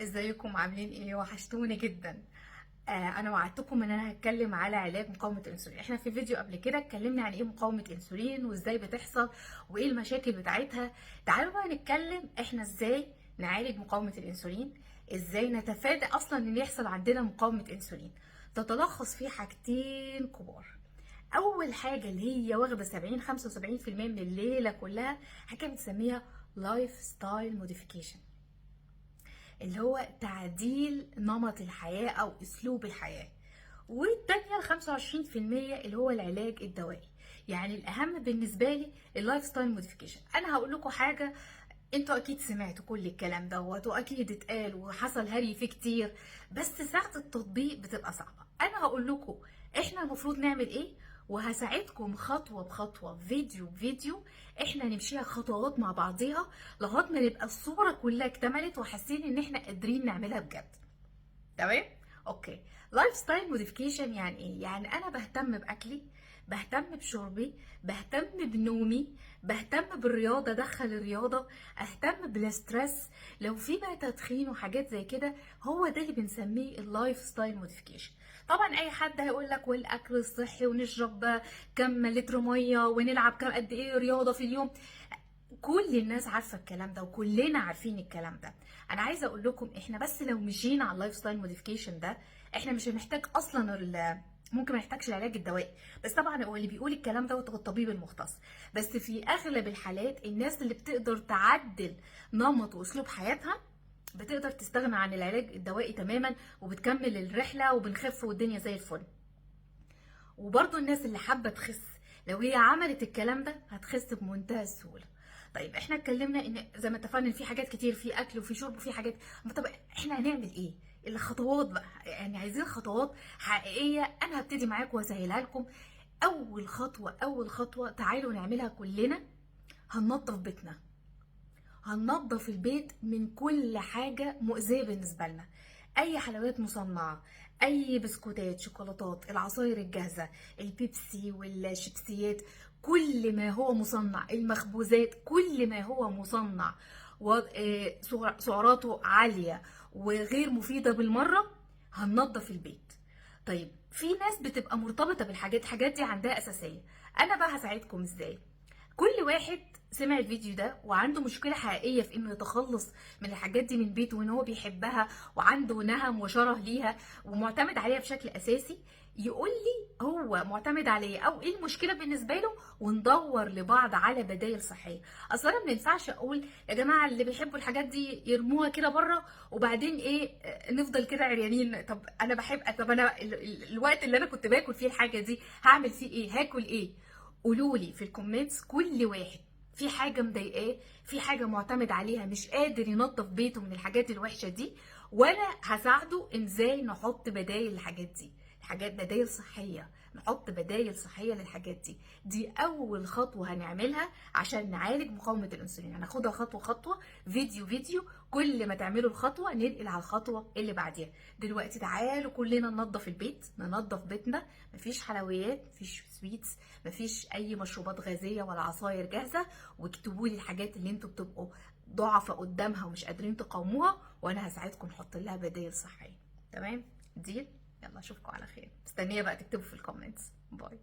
ازيكم عاملين ايه؟ وحشتوني جدا. انا وعدتكم ان انا هتكلم على علاج مقاومه الانسولين. احنا في فيديو قبل كده اتكلمنا عن ايه مقاومه الانسولين وازاي بتحصل وايه المشاكل بتاعتها. تعالوا بقى نتكلم احنا ازاي نعالج مقاومه الانسولين، ازاي نتفادى اصلا ان يحصل عندنا مقاومه انسولين. تتلخص في حاجتين كبار. اول حاجه اللي هي واخده 70 75% من الليله كلها، حاجه بنسميها لايف ستايل موديفيكيشن، اللي هو تعديل نمط الحياة أو أسلوب الحياة. والتانية 25% اللي هو العلاج الدوائي. يعني الأهم بالنسبة لي اللايف ستايل موديفيكيشن. أنا هقول لكم حاجة، انتوا اكيد سمعتوا كل الكلام دوت واكيد اتقال وحصل هري فيه كتير، بس ساعة التطبيق بتبقى صعبة. انا هقول لكم احنا المفروض نعمل ايه، وهساعدكم خطوة بخطوة فيديو بفيديو. احنا نمشيها خطوات مع بعضيها لغاية ما نبقى الصورة كلها اكتملت وحاسين ان احنا قادرين نعملها بجد. تمام؟ اوكي. لايف ستايل موديفيكيشن يعني ايه؟ يعني انا بهتم باكلي، بهتم بشربي، بهتم بنومي، بهتم بالرياضه، ادخل الرياضه، اهتم بالستريس لو في بقى تدخين وحاجات زي كده. هو ده اللي بنسميه اللايف ستايل موديفيكيشن. طبعا اي حد هيقول لك والاكل الصحي ونشرب كم لتر ميه ونلعب كم قد ايه رياضه في اليوم. كل الناس عارفه الكلام ده وكلنا عارفين الكلام ده. انا عايزه اقول لكم احنا بس لو مشينا على اللايف ستايل موديفيكيشن ده احنا مش هنحتاج اصلا ممكن ما نحتاجش العلاج الدوائي. بس طبعا هو اللي بيقول الكلام ده هو الطبيب المختص. بس في اغلب الحالات الناس اللي بتقدر تعدل نمط واسلوب حياتها بتقدر تستغنى عن العلاج الدوائي تماما وبتكمل الرحله وبنخف والدنيا زي الفل. وبرضو الناس اللي حابه تخس لو هي عملت الكلام ده هتخس بمنتهى السهوله. طيب احنا اتكلمنا ان زي ما اتفقنا ان في حاجات كتير، في اكل وفي شرب وفي حاجات. طب احنا هنعمل ايه؟ الخطوات بقى، يعني عايزين خطوات حقيقيه. انا هبتدي معاكم واسهلها لكم. اول خطوه تعالوا نعملها كلنا. هننظف بيتنا، هننضف البيت من كل حاجة مؤذية بالنسبة لنا. أي حلويات مصنعة، أي بسكوتات، شوكولاتات، العصاير الجاهزة، البيبسي والشيبسيات، كل ما هو مصنع، المخبوزات، كل ما هو مصنع وسعراته عالية وغير مفيدة بالمرة، هننضف البيت. طيب في ناس بتبقى مرتبطة الحاجات دي عندها أساسية. أنا بقى هساعدكم إزاي. كل واحد سمع الفيديو ده وعنده مشكلة حقيقية في انه يتخلص من الحاجات دي من بيته وان هو بيحبها وعنده نهم وشره ليها ومعتمد عليها بشكل اساسي، يقول لي هو معتمد عليه او ايه المشكلة بالنسبة له وندور لبعض على بدائل صحية. اصلا انا ما ينفعش اقول يا جماعة اللي بيحبوا الحاجات دي يرموها كده بره وبعدين ايه نفضل كده عريانين. طب انا بحب، طب انا الوقت اللي انا كنت باكل فيه الحاجة دي هعمل فيه ايه؟ هاكل ايه؟ قولوا لي في الكومنتس كل واحد في حاجه مضايقاه، في حاجه معتمد عليها مش قادر ينظف بيته من الحاجات الوحشه دي، وانا هساعده ازاي نحط بدايل للحاجات دي. حاجات بدايل صحيه، نحط بدايل صحيه للحاجات دي. دي اول خطوه هنعملها عشان نعالج مقاومه الانسولين. هناخدها خطوه خطوه، فيديو فيديو. كل ما تعملوا الخطوه ننقل على الخطوه اللي بعديها. دلوقتي تعالوا كلنا ننظف البيت، ننظف بيتنا. مفيش حلويات، مفيش سويتس، مفيش اي مشروبات غازيه ولا عصاير جاهزه. واكتبوا لي الحاجات اللي انتوا بتبقوا ضعفة قدامها ومش قادرين تقاوموها وانا هساعدكم نحط لها بدائل صحيه. تمام؟ ديل. يلا اشوفكم على خير. مستنيه بقى تكتبوا في الكومنتس. باي.